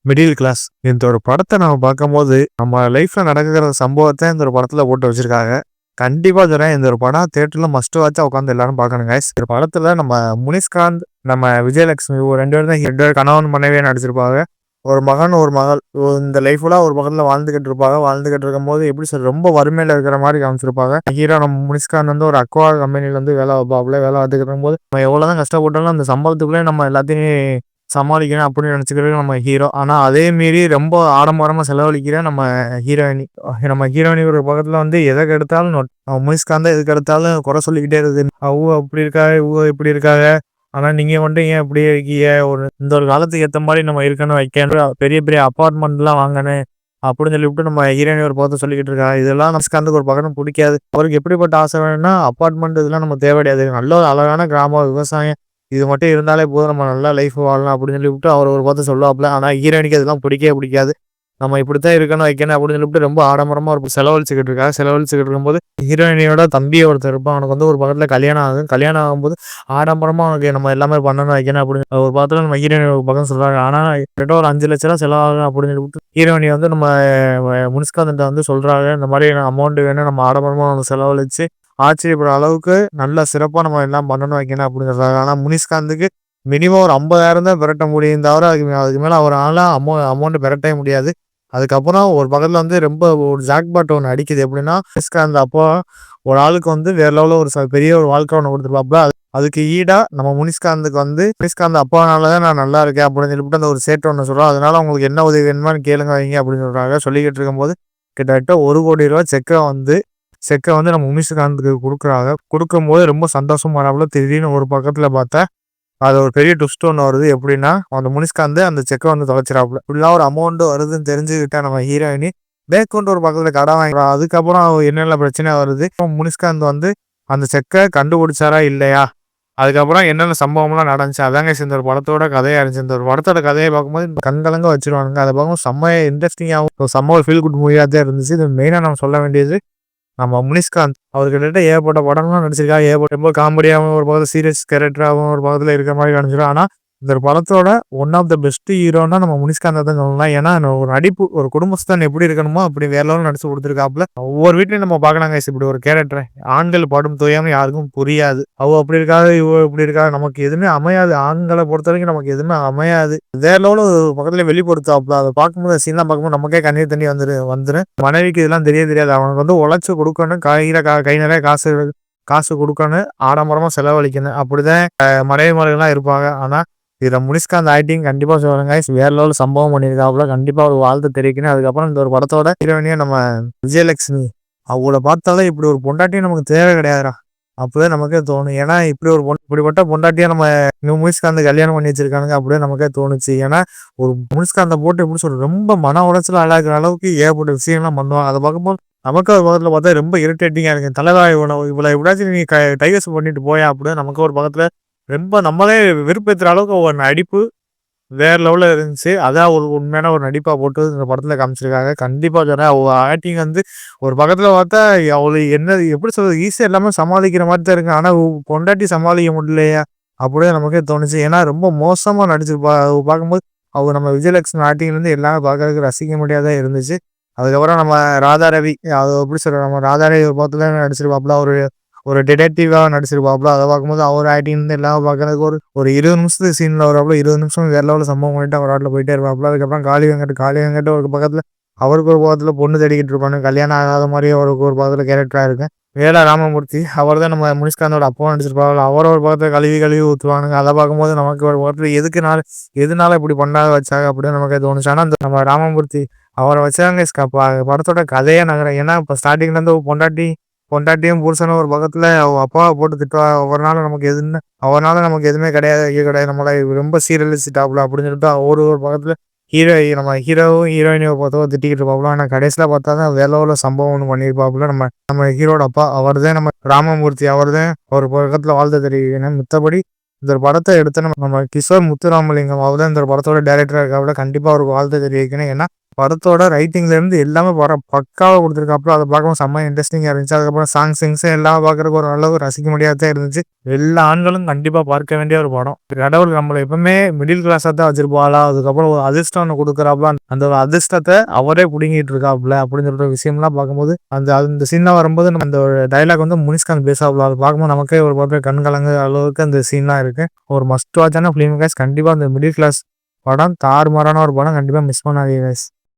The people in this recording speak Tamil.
Middle class. இந்த ஒரு படத்த நம்ம பார்க்கும்போது, நம்ம லைஃப்ல நடக்குற சம்பவத்த இந்த ஒரு படத்துல போட்டு வச்சிருக்காங்க. கண்டிப்பா சொல்றேன், இந்த ஒரு படம் தியேட்டர்ல மஸ்ட் வாட்ச்சா உட்காந்து எல்லாரும் பார்க்கணும் காய்ஸ். இந்த படத்துல நம்ம முனிஷ்காந்த், நம்ம விஜயலட்சுமி இவங்க 2 பேரும் தான் 2 பேரும் கணவன் மனைவியா நடிச்சிருப்பாங்க. ஒரு மகன், ஒரு மகள். இந்த லைஃப் ஃபுல்லா ஒரு பக்கத்துல வாழ்ந்துகிட்டு இருப்பாங்க. வாழ்ந்துகிட்டு இருக்கும்போது எப்படி சொல்றது, ரொம்ப வறுமையில இருக்கிற மாரி காமிச்சிருப்பாங்க. ஹீரோ நம்ம முனிஷ்காந்த் வந்து ஒரு அக்வா கம்பெனில வந்து வேலை பார்ப்பாப்புல. வேலை பார்த்துக்கிட்டு இருக்கும்போது, நம்ம எவ்வளவுதான் கஷ்டப்பட்டாலும் அந்த சம்பளத்துக்குள்ளே நம்ம எல்லாத்தையும் சமாளிக்கணும் அப்படின்னு நினைச்சுக்கிறது நம்ம ஹீரோ. ஆனா அதே மீறி ரொம்ப ஆடம்பரமா செலவழிக்கிற நம்ம ஹீரோயினி. நம்ம ஹீரோயினி ஒரு பக்கத்துல வந்து எதை கெடுத்தாலும் முனிஷ்காந்த் எதுக்கு எடுத்தாலும் குறை சொல்லிக்கிட்டே இருக்குது. அவங்க அப்படி இருக்காங்க, இவங்க இப்படி இருக்காங்க. ஆனா நீங்க வந்துட்டு ஏன் இப்படியே இருக்கீங்க, இந்த ஒரு காலத்துக்கு ஏத்த மாதிரி நம்ம இருக்கணும், வைக்கணும், பெரிய பெரிய அப்பார்ட்மெண்ட் எல்லாம் வாங்கணும் அப்படின்னு சொல்லிவிட்டு நம்ம ஹீரோயினி ஒரு பக்கத்தை சொல்லிக்கிட்டு இருக்காங்க. இதெல்லாம் முனிஷ்காந்துக்கு ஒரு பக்கம் பிடிக்காது. அவருக்கு எப்படிப்பட்ட ஆசை வேணும்னா, அப்பார்ட்மெண்ட் இதெல்லாம் நம்ம தேவை கிடையாது, நல்ல ஒரு அழகான கிராமம், விவசாயம் இது மட்டும் இருந்தாலே போதும், நம்ம நல்லா லைஃப் வாழலாம் அப்படின்னு சொல்லிவிட்டு அவர் ஒரு பார்த்து சொல்லுவாப்புல. ஆனா ஹீரோயினுக்கு அதெல்லாம் பிடிக்கவே பிடிக்காது. நம்ம இப்படித்தான் இருக்கணும், வைக்கணும் அப்படின்னு சொல்லிட்டு ரொம்ப ஆடம்பரமா ஒரு செலவழிச்சுக்கிட்டு இருக்காங்க. செலவழிச்சுக்கிட்டு இருக்கும்போது ஹீரோயினியோட தம்பி ஒருத்தர் இருப்பான். அவனுக்கு வந்து ஒரு பக்கத்துல கல்யாணம் ஆகும். கல்யாணம் ஆகும்போது ஆடம்பரமா அவனுக்கு நம்ம எல்லாமே பண்ணணும், வைக்கணும் அப்படின்னு ஒரு பக்கத்துல நம்ம ஹீரோயினி ஒரு பக்கம் சொல்றாங்க. ஆனா கிட்ட ஒரு 5 லட்சம் செலவாகும் அப்படின்னு சொல்லிட்டு ஹீரோயினி வந்து நம்ம முனிஷ்காந்த் வந்து சொல்றாங்க, இந்த மாதிரி அமௌண்ட் வேணும், நம்ம ஆடம்பரமா செலவழிச்சு ஆச்சரியப்படுற அளவுக்கு நல்ல சிறப்பா நம்ம எல்லாம் பண்ணணும், வைக்கணும் அப்படிங்கிறதாங்க. ஆனா முனிஷ்காந்துக்கு மினிமம் ஒரு 50,000 தான் பெரட்ட முடியும் தவிர அதுக்கு மேல அவரால அமௌண்ட் பெரட்டவே முடியாது. அதுக்கப்புறம் ஒரு பக்கத்துல வந்து ரொம்ப ஒரு ஜாக்பாட் ஒன்று அடிக்குது. எப்படின்னா முனிஷ்காந்த் அப்போ ஒரு ஆளுக்கு வந்து வேற லெவலில் ஒரு பெரிய ஒரு வாழ்க்கை ஒன்று கொடுத்துருப்பாப்புல. அதுக்கு ஈடா நம்ம முனிஷ்காந்துக்கு வந்து முனிஷ்காந்த் அப்பானாலதான் நான் நல்லா இருக்கேன் அப்படின்னு சொல்லிட்டு அந்த ஒரு சேட்டு ஒன்று சொல்றோம். அதனால உங்களுக்கு என்ன உதவி வேணுமான்னு கேளுங்க, வைங்க அப்படின்னு சொல்றாங்க. சொல்லிக்கிட்டு இருக்கும்போது கிட்டத்தட்ட ₹1,00,00,000 செக்கை வந்து நம்ம முனிஷ்காந்துக்கு கொடுக்குறாங்க. கொடுக்கும்போது ரொம்ப சந்தோஷமானாப்புல. திடீர்னு ஒரு பக்கத்துல பார்த்தா அது ஒரு பெரிய ட்விஸ்ட் ஒன்று வருது. எப்படின்னா அந்த முனிஷ்காந்த் அந்த செக்கை வந்து தொலைச்சிடாப்புல. இப்படிலாம் ஒரு அமௌண்ட் வருதுன்னு தெரிஞ்சுக்கிட்டா நம்ம ஹீரோயினி மேற்கொண்டு ஒரு பக்கத்துல கடன் வாங்கிடுறா. அதுக்கப்புறம் என்னென்ன பிரச்சனை வருது, முனிஷ்காந்த் வந்து அந்த செக்கை கண்டுபிடிச்சாரா இல்லையா, அதுக்கப்புறம் என்னென்ன சம்பவம்லாம் நடந்துச்சு, அதாங்க இந்த ஒரு படத்தோட கதையா இருந்துச்சு. இந்த ஒரு படத்தோட கதையை பார்க்கும்போது கண்கலங்க வச்சிருவானுங்க. அதை பார்க்கும்போது செம்ம இன்ட்ரெஸ்டிங்காகவும் செம்ம ஒரு ஃபீல் குட் மூவியாக தான் இருந்துச்சு. இது மெயினாக நம்ம சொல்ல வேண்டியது நம்ம முனிஷ்காந்த். அவர் கிட்டத்தட்ட ஏகப்பட்ட படம்லாம் நடிச்சிருக்காரு. ஏகப்பட்ட ரொம்ப காமெடியாவும் ஒரு பக்கத்துல சீரியஸ் கேரக்டராகவும் ஒரு பக்கத்துல இருக்கிற மாதிரி நடிச்சிருக்காரு. ஆனா இந்த ஒரு படத்தோட ஒன் ஆஃப் த பெஸ்ட் ஹீரோன்னா நம்ம முனிஷ்காந்த் தான் சொல்லலாம். ஏன்னா ஒரு நடிப்பு, ஒரு குடும்பஸ்தான் எப்படி இருக்கணுமோ அப்படி வேற லெவலில் நடிச்சு கொடுத்துருக்காப்புல. ஒவ்வொரு வீட்லயும் நம்ம பார்க்கலாங்க இப்படி ஒரு கேரக்டர். ஆண்கள் படும் துயரம் யாருக்கும் புரியாது. அவ அப்படி இருக்காது, இவ இப்படி இருக்கா, நமக்கு எதுவுமே அமையாது. ஆண்களை பொறுத்த வரைக்கும் நமக்கு எதுவுமே அமையாது. வேற லெவலில் ஒரு பக்கத்துல வெளிப்படுத்தாப்புல. அதை பார்க்கும்போது சீன்லாம் பார்க்கும்போது நமக்கே கண்ணீர் தண்ணி வந்துடும். மனைவிக்கு இதெல்லாம் தெரியாது. அவனுக்கு வந்து உழைச்சு கொடுக்கணும், கை நிறைய காசு கொடுக்கணும், ஆடம்பரமா செலவழிக்கணும், அப்படிதான் மனைவிமார்கள்லாம் இருப்பாங்க. ஆனா இதுல முனிஷ்காந்த் ஆக்டிங் கண்டிப்பா சொல்லுங்க, வேற லெவல் சம்பவம் பண்ணியிருக்காப்புல. கண்டிப்பா ஒரு வாழ்த்து தெரிவிக்கணும். அதுக்கப்புறம் இந்த ஒரு படத்தோட ஹீரோயினியா நம்ம விஜயலட்சுமி, அவங்கள பார்த்தாலே இப்படி ஒரு பொண்டாட்டியும் நமக்கு தேவை கிடையாதுடா அப்படியே நமக்கே தோணும். ஏன்னா இப்படிப்பட்ட பொண்டாட்டியா நம்ம முனிஷ்காந்த் கல்யாணம் பண்ணி வச்சிருக்கானுங்க அப்படியே நமக்கே தோணுச்சு. ஏன்னா ஒரு முனிஷ்காந்தை போட்டு எப்படி சொல்றது, ரொம்ப மன உளைச்சல் ஆளாக்குற அளவுக்கு ஏகப்பட்ட விஷயம்லாம் பண்ணுவாங்க. அதை பார்க்கும்போது நமக்கு ஒரு பக்கத்துல பார்த்தா ரொம்ப இரிட்டேட்டிங்கா இருக்கு. தலைவா இவ்வளவு எப்படியாச்சும் நீ டைவர்ஸ் பண்ணிட்டு போயா அப்படின்னு நமக்கு ஒரு பக்கத்துல ரொம்ப நம்மளே வெறுப்பேற்றுற அளவுக்கு ஒரு நடிப்பு வேற லெவல்ல இருந்துச்சு. அதான் ஒரு உண்மையான ஒரு நடிப்பா போட்டு இந்த படத்துல காமிச்சிருக்காங்க. கண்டிப்பா சொல்றேன், அவ ஆக்டிங் வந்து ஒரு பக்கத்துல பார்த்தா அவளு என்ன எப்படி சொல்றது, ஈஸியா எல்லாமே சமாளிக்கிற மாதிரி தான் இருக்கு. ஆனா பொண்டாட்டி சமாளிக்க முடியலையா அப்படியே நமக்கே தோணுச்சு. ஏன்னா ரொம்ப மோசமா நடிச்சிருப்பா. பார்க்கும்போது அவ நம்ம விஜயலட்சுமி ஆக்டிங்ல இருந்து எல்லாமே பார்க்கறதுக்கு ரசிக்க முடியாதான் இருந்துச்சு. அதுக்கப்புறம் நம்ம ராதா ரவி, அது எப்படி சொல்றது, நம்ம ராதா ரவி ஒரு பக்கத்துல நடிச்சிருப்பாப்புல. ஒரு ஒரு டிடெக்டிவா நடிச்சிருப்பாப்புல. அதை பார்க்கும்போது அவர் ஆக்டிங் இருந்து எல்லாம் பார்க்கறதுக்கு ஒரு ஒரு 20 நிமிஷத்துக்கு சீன்ல வராப்புல. 20 நிமிஷம் வேற லெவலில் சம்பவம் பண்ணிட்டு அவர் ஆட்டில் போயிட்டே இருப்பாப்புல. அதுக்கப்புறம் காளி வெங்கட் ஒரு பக்கத்துல, அவருக்கு ஒரு பக்கத்துல பொண்ணு தேடிக்கிட்டு இருப்பானு, கல்யாணம் ஆகாத மாதிரி அவருக்கு ஒரு பக்கத்துல கேரக்டரா இருக்கு. வேலா ராமமூர்த்தி, அவர் தான் நம்ம முனிஷ்காந்தோட அப்பா நடிச்சிருப்பாங்க. அவரை ஒரு பக்கத்துல கழுவி ஊற்றுவானுங்க. அதை பார்க்கும்போது நமக்கு ஒரு பக்கத்துல எதுனால இப்படி பண்ணாத வச்சாங்க அப்படின்னு நமக்கு தோணுச்சு. ஆனா அந்த நம்ம ராமமூர்த்தி அவரை வச்சாங்க படத்தோட கதையே நகரம். ஏன்னா இப்போ ஸ்டார்டிங்ல இருந்து பொண்டாட்டியும் புருஷனும் ஒரு பக்கத்துல அவ அப்பாவை போட்டு திட்டுவா. அவனால நமக்கு எதுவுமே கிடையாது, நம்மளை ரொம்ப சீரழிச்சிட்டாப்புல அப்படின்னு சொல்லிட்டு ஒரு பக்கத்துல நம்ம ஹீரோவும் ஹீரோயினியை பார்த்தவோ திட்டிக்கிட்டு இருப்பாப்புல. ஆனா கடைசியில பார்த்தா தான் வேற லெவல்ல சம்பவம் ஒன்று பண்ணியிருப்பாப்புல. நம்ம நம்ம ஹீரோட அப்பா அவர் தான் நம்ம ராமமூர்த்தி. அவர் தான் ஒரு பக்கத்துல வாழ்த்து தெரிவிக்கணும். மித்தபடி இந்த ஒரு படத்தை எடுத்து நம்ம கிஷோர் முத்துராமலிங்கம் அவர் தான் இந்த ஒரு படத்தோட டைரக்டரா இருக்காப்புல. கண்டிப்பா அவருக்கு வாழ்த்து தெரிவிக்கணும். ஏன்னா படத்தோட ரைட்டிங்லேருந்து எல்லாமே பக்காவாக கொடுத்துருக்காப்புல. அதை பார்க்கவும் செம்ம இன்ட்ரெஸ்டிங்காக இருந்துச்சு. அதுக்கப்புறம் சிங்ஸும் எல்லாம் பார்க்குறதுக்கு ஒரு அளவு ரசிக்க முடியாததான் இருந்துச்சு. எல்லா ஆண்களும் கண்டிப்பாக பார்க்க வேண்டிய ஒரு படம். கடவுள் நம்மளை எப்பவுமே மிடில் கிளாஸாக தான் வச்சிருப்பாளா, அதுக்கப்புறம் ஒரு அதிர்ஷ்டம் ஒன்று கொடுக்குறாப்புல, அந்த ஒரு அதிர்ஷ்டத்தை அவரே பிடுங்கிட்டு இருக்காப்புல அப்படின்னு சொல்ற விஷயம்லாம் பார்க்கும்போது அந்த சீன்லாம் வரும்போது நம்ம அந்த ஒரு டைலாக் வந்து முனிஷ்காந்த் பேசாப்புல, அதை பார்க்கும்போது நமக்கே ஒரு பார்த்து கண் கலங்கு அளவுக்கு அந்த சீன்லாம் இருக்கு. ஒரு மஸ்ட் வாட்சான ஃபிலிம் கைஸ். கண்டிப்பாக அந்த மிடில் கிளாஸ் படம் தாறுமாறான ஒரு படம். கண்டிப்பாக மிஸ் பண்ணாதீங்க கைஸ்.